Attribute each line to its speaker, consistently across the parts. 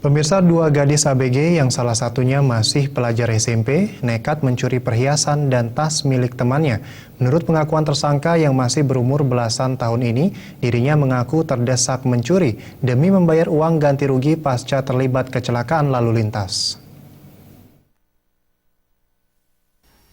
Speaker 1: Pemirsa, dua gadis ABG yang salah satunya masih pelajar SMP nekat mencuri perhiasan dan tas milik temannya. Menurut pengakuan tersangka yang masih berumur belasan tahun ini, dirinya mengaku terdesak mencuri demi membayar uang ganti rugi pasca terlibat kecelakaan lalu lintas.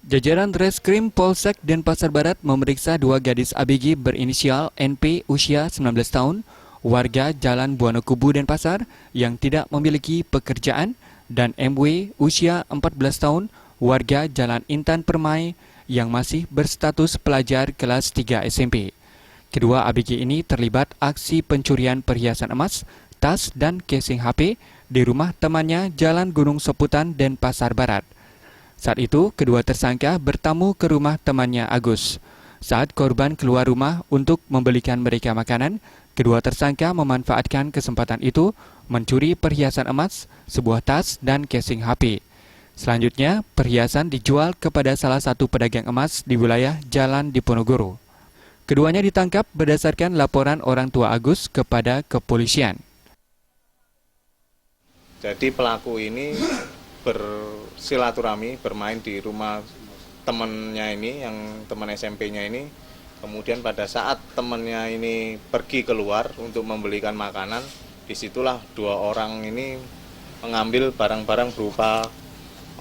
Speaker 2: Jajaran Reskrim Polsek Denpasar Barat memeriksa dua gadis ABG berinisial NP usia 19 tahun, warga Jalan Buanokubu Denpasar yang tidak memiliki pekerjaan, dan MW usia 14 tahun, warga Jalan Intan Permai yang masih berstatus pelajar kelas 3 SMP. Kedua ABG ini terlibat aksi pencurian perhiasan emas, tas, dan casing HP di rumah temannya Jalan Gunung Soputan, Denpasar Barat. Saat itu, kedua tersangka bertamu ke rumah temannya Agus. Saat korban keluar rumah untuk membelikan mereka makanan, kedua tersangka memanfaatkan kesempatan itu mencuri perhiasan emas, sebuah tas, dan casing HP. Selanjutnya, perhiasan dijual kepada salah satu pedagang emas di wilayah Jalan Diponegoro. Keduanya ditangkap berdasarkan laporan orang tua Agus kepada kepolisian.
Speaker 3: Jadi pelaku ini bersilaturahmi, bermain di rumah temannya ini, yang teman SMP-nya ini. Kemudian pada saat temannya ini pergi keluar untuk membelikan makanan, disitulah dua orang ini mengambil barang-barang berupa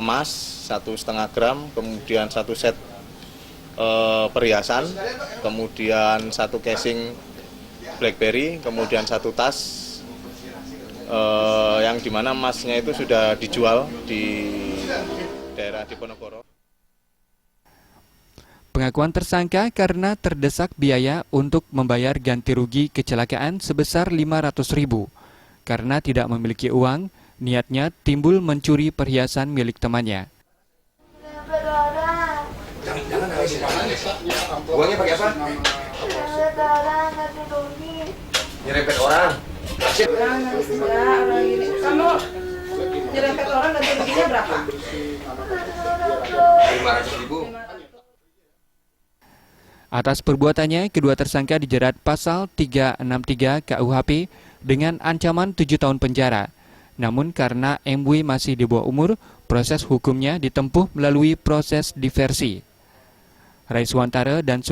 Speaker 3: emas 1,5 gram, kemudian satu set perhiasan, kemudian satu casing BlackBerry, kemudian satu tas yang dimana emasnya itu sudah dijual di daerah Diponegoro.
Speaker 2: Pengakuan tersangka karena terdesak biaya untuk membayar ganti rugi kecelakaan sebesar 500.000. Karena tidak memiliki uang, niatnya timbul mencuri perhiasan milik temannya.
Speaker 4: Uangnya pakai apa? Nyerempet orang.
Speaker 5: Kamu nyerempet orang ganti ruginya berapa?
Speaker 4: 500.000.
Speaker 2: Atas perbuatannya, kedua tersangka dijerat pasal 363 KUHP dengan ancaman 7 tahun penjara. Namun karena MW masih di bawah umur, proses hukumnya ditempuh melalui proses diversi. Raiswantara dan